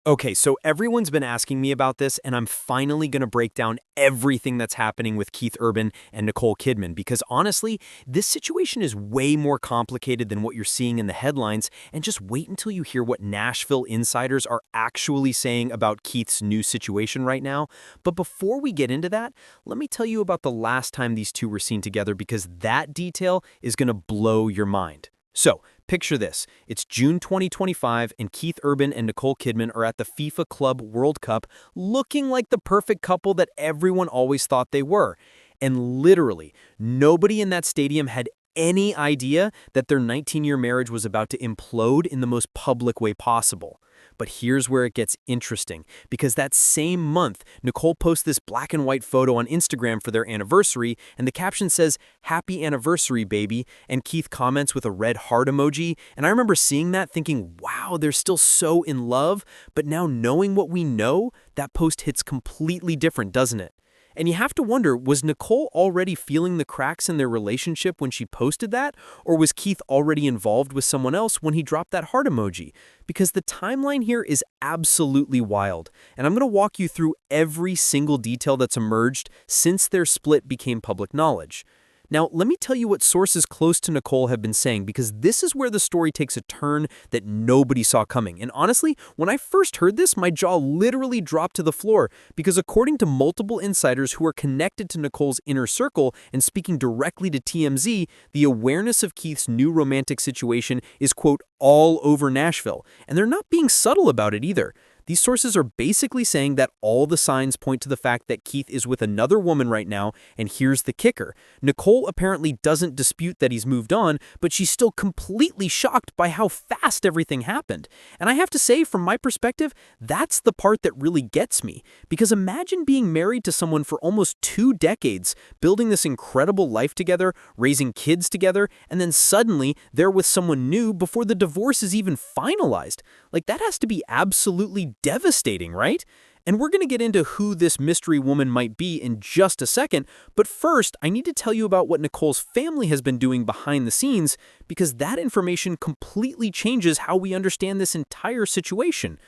Okay, so everyone's been asking me about this, and I'm finally going to break down everything that's happening with Keith Urban and Nicole Kidman, because honestly, this situation is way more complicated than what you're seeing in the headlines, and just wait until you hear what Nashville insiders are actually saying about Keith's new situation right now. But before we get into that, let me tell you about the last time these two were seen together, because that detail is going to blow your mind. So, picture this. It's June 2025, and Keith Urban and Nicole Kidman are at the FIFA Club World Cup looking like the perfect couple that everyone always thought they were. And literally, nobody in that stadium had any idea that their 19-year marriage was about to implode in the most public way possible. But here's where it gets interesting, because that same month, Nicole posts this black and white photo on Instagram for their anniversary, and the caption says, "Happy anniversary, baby," and Keith comments with a red heart emoji, and I remember seeing that thinking, wow, they're still so in love, but now knowing what we know, that post hits completely different, doesn't it? And you have to wonder, was Nicole already feeling the cracks in their relationship when she posted that? Or was Keith already involved with someone else when he dropped that heart emoji? Because the timeline here is absolutely wild. And I'm going to walk you through every single detail that's emerged since their split became public knowledge. Now, let me tell you what sources close to Nicole have been saying, because this is where the story takes a turn that nobody saw coming. And honestly, when I first heard this, my jaw literally dropped to the floor, because according to multiple insiders who are connected to Nicole's inner circle and speaking directly to TMZ, the awareness of Keith's new romantic situation is, quote, all over Nashville. And they're not being subtle about it either. These sources are basically saying that all the signs point to the fact that Keith is with another woman right now, and here's the kicker. Nicole apparently doesn't dispute that he's moved on, but she's still completely shocked by how fast everything happened. And I have to say, from my perspective, that's the part that really gets me. Because imagine being married to someone for almost 2 decades, building this incredible life together, raising kids together, and then suddenly they're with someone new before the divorce is even finalized. Like, that has to be absolutely devastating, right? And we're going to get into who this mystery woman might be in just a second, but first, I need to tell you about what Nicole's family has been doing behind the scenes, because that information completely changes how we understand this entire situation.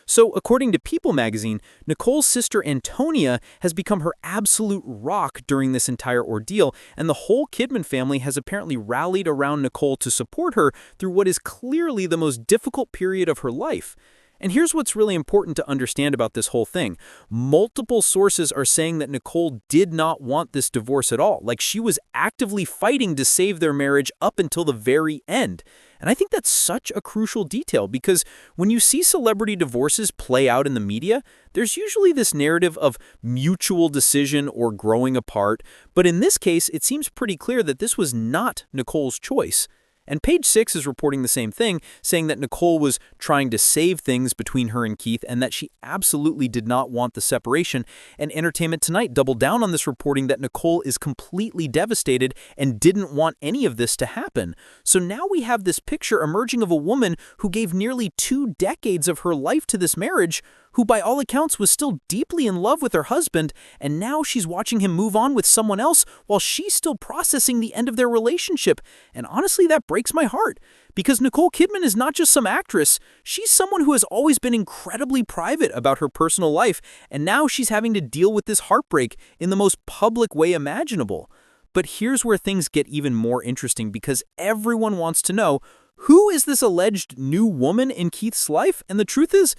So, according to People magazine, Nicole's sister Antonia has become her absolute rock during this entire ordeal, and the whole Kidman family has apparently rallied around Nicole to support her through what is clearly the most difficult period of her life. And here's what's really important to understand about this whole thing. Multiple sources are saying that Nicole did not want this divorce at all. Like, she was actively fighting to save their marriage up until the very end. And I think that's such a crucial detail, because when you see celebrity divorces play out in the media, there's usually this narrative of mutual decision or growing apart. But in this case, it seems pretty clear that this was not Nicole's choice. And Page 6 is reporting the same thing, saying that Nicole was trying to save things between her and Keith, and that she absolutely did not want the separation. And Entertainment Tonight doubled down on this, reporting that Nicole is completely devastated and didn't want any of this to happen. So now we have this picture emerging of a woman who gave nearly 2 decades of her life to this marriage, who by all accounts was still deeply in love with her husband, and now she's watching him move on with someone else while she's still processing the end of their relationship. And honestly, that breaks my heart, because Nicole Kidman is not just some actress. She's someone who has always been incredibly private about her personal life, and now she's having to deal with this heartbreak in the most public way imaginable. But here's where things get even more interesting, because everyone wants to know, who is this alleged new woman in Keith's life? And the truth is,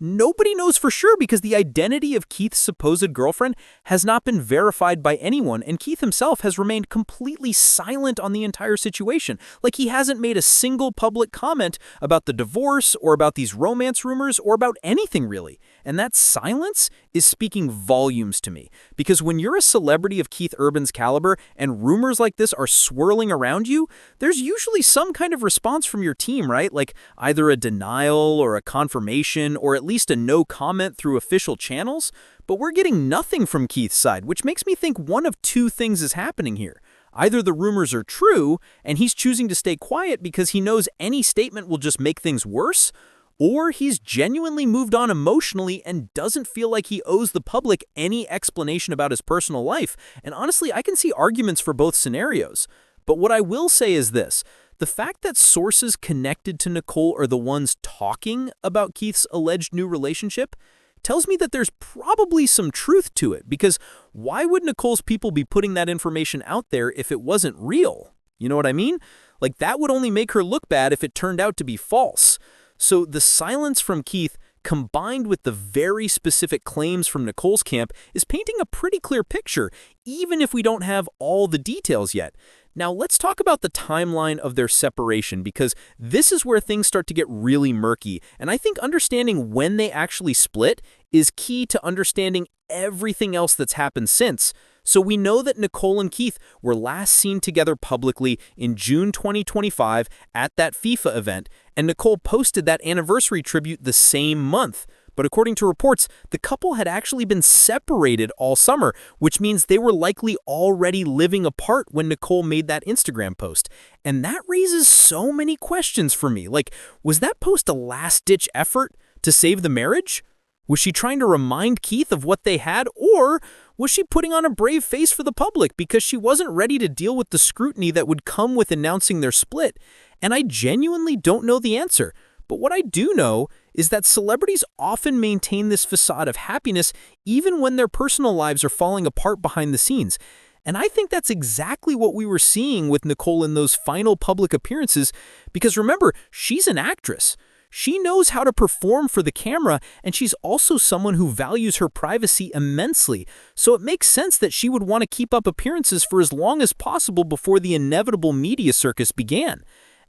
nobody knows for sure, because the identity of Keith's supposed girlfriend has not been verified by anyone, and Keith himself has remained completely silent on the entire situation. Like, he hasn't made a single public comment about the divorce or about these romance rumors or about anything really. And that silence is speaking volumes to me, because when you're a celebrity of Keith Urban's caliber and rumors like this are swirling around you, there's usually some kind of response from your team, right? Like either a denial or a confirmation, or at least a no comment through official channels. But we're getting nothing from Keith's side, which makes me think one of 2 things is happening here. Either the rumors are true, and he's choosing to stay quiet because he knows any statement will just make things worse, or he's genuinely moved on emotionally and doesn't feel like he owes the public any explanation about his personal life. And honestly, I can see arguments for both scenarios. But what I will say is this: the fact that sources connected to Nicole are the ones talking about Keith's alleged new relationship tells me that there's probably some truth to it, because why would Nicole's people be putting that information out there if it wasn't real? You know what I mean? Like, that would only make her look bad if it turned out to be false. So the silence from Keith, combined with the very specific claims from Nicole's camp, is painting a pretty clear picture, even if we don't have all the details yet. Now, let's talk about the timeline of their separation, because this is where things start to get really murky, and I think understanding when they actually split is key to understanding everything else that's happened since. So we know that Nicole and Keith were last seen together publicly in June 2025 at that FIFA event, and Nicole posted that anniversary tribute the same month. But according to reports, the couple had actually been separated all summer, which means they were likely already living apart when Nicole made that Instagram post. And that raises so many questions for me. Like, was that post a last-ditch effort to save the marriage? Was she trying to remind Keith of what they had, or was she putting on a brave face for the public because she wasn't ready to deal with the scrutiny that would come with announcing their split? And I genuinely don't know the answer. But what I do know is that celebrities often maintain this facade of happiness even when their personal lives are falling apart behind the scenes. And I think that's exactly what we were seeing with Nicole in those final public appearances, because remember, she's an actress. She knows how to perform for the camera, and she's also someone who values her privacy immensely. So it makes sense that she would want to keep up appearances for as long as possible before the inevitable media circus began.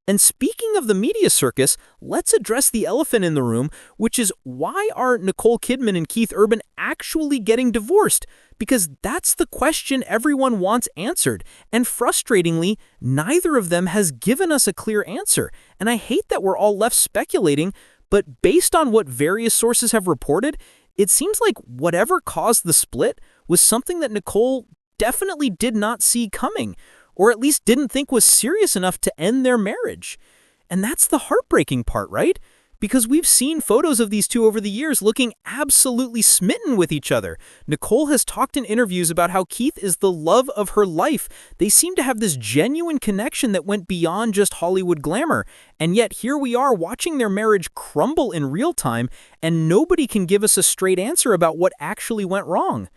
And speaking of the media circus, let's address the elephant in the room, which is, why are Nicole Kidman and Keith Urban actually getting divorced? Because that's the question everyone wants answered. And frustratingly, neither of them has given us a clear answer. And I hate that we're all left speculating, but based on what various sources have reported, it seems like whatever caused the split was something that Nicole definitely did not see coming, or at least didn't think was serious enough to end their marriage. And that's the heartbreaking part, right? Because we've seen photos of these two over the years looking absolutely smitten with each other. Nicole has talked in interviews about how Keith is the love of her life. They seem to have this genuine connection that went beyond just Hollywood glamour. And yet here we are watching their marriage crumble in real time, and nobody can give us a straight answer about what actually went wrong.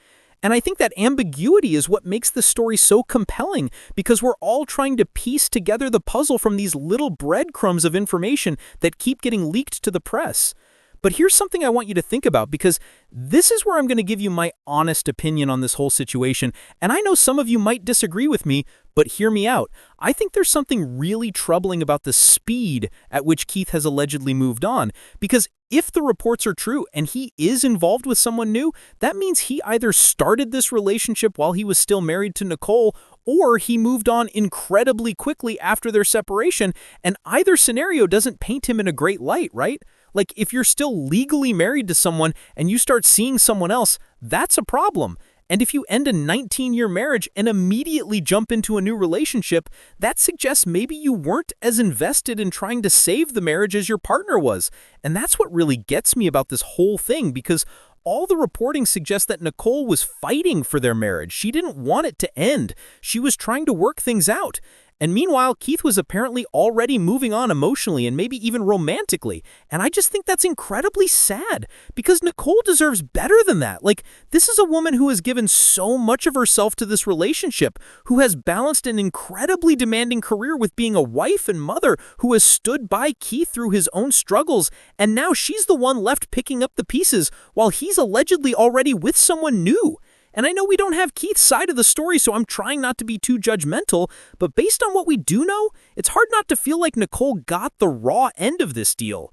And I think that ambiguity is what makes the story so compelling, because we're all trying to piece together the puzzle from these little breadcrumbs of information that keep getting leaked to the press. But here's something I want you to think about, because this is where I'm going to give you my honest opinion on this whole situation. And I know some of you might disagree with me, but hear me out. I think there's something really troubling about the speed at which Keith has allegedly moved on, because if the reports are true and he is involved with someone new, that means he either started this relationship while he was still married to Nicole, or he moved on incredibly quickly after their separation, and either scenario doesn't paint him in a great light, right? Like, if you're still legally married to someone and you start seeing someone else, that's a problem. And if you end a 19-year marriage and immediately jump into a new relationship, that suggests maybe you weren't as invested in trying to save the marriage as your partner was. And that's what really gets me about this whole thing, because all the reporting suggests that Nicole was fighting for their marriage. She didn't want it to end. She was trying to work things out. And meanwhile, Keith was apparently already moving on emotionally and maybe even romantically. And I just think that's incredibly sad, because Nicole deserves better than that. Like, this is a woman who has given so much of herself to this relationship, who has balanced an incredibly demanding career with being a wife and mother, who has stood by Keith through his own struggles, and now she's the one left picking up the pieces while he's allegedly already with someone new. And I know we don't have Keith's side of the story, so I'm trying not to be too judgmental, but based on what we do know, it's hard not to feel like Nicole got the raw end of this deal.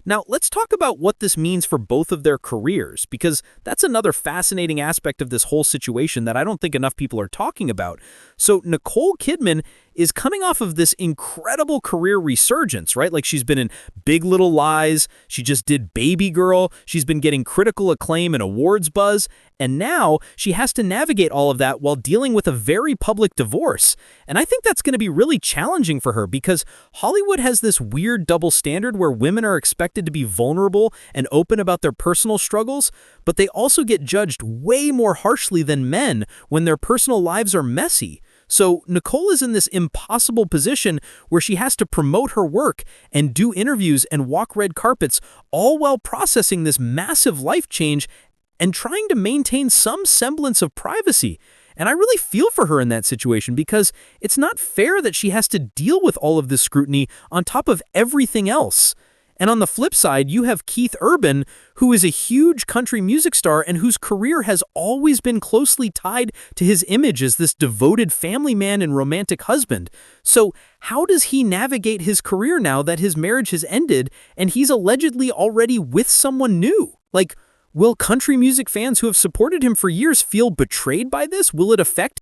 Now, let's talk about what this means for both of their careers, because that's another fascinating aspect of this whole situation that I don't think enough people are talking about. So Nicole Kidman is coming off of this incredible career resurgence, right? Like, she's been in Big Little Lies, she just did Baby Girl, she's been getting critical acclaim and awards buzz, and now she has to navigate all of that while dealing with a very public divorce. And I think that's going to be really challenging for her, because Hollywood has this weird double standard where women are expected to be vulnerable and open about their personal struggles, but they also get judged way more harshly than men when their personal lives are messy. So Nicole is in this impossible position where she has to promote her work and do interviews and walk red carpets, all while processing this massive life change and trying to maintain some semblance of privacy. And I really feel for her in that situation because it's not fair that she has to deal with all of this scrutiny on top of everything else. And on the flip side, you have Keith Urban, who is a huge country music star and whose career has always been closely tied to his image as this devoted family man and romantic husband. So how does he navigate his career now that his marriage has ended and he's allegedly already with someone new? Like, will country music fans who have supported him for years feel betrayed by this? Will it affect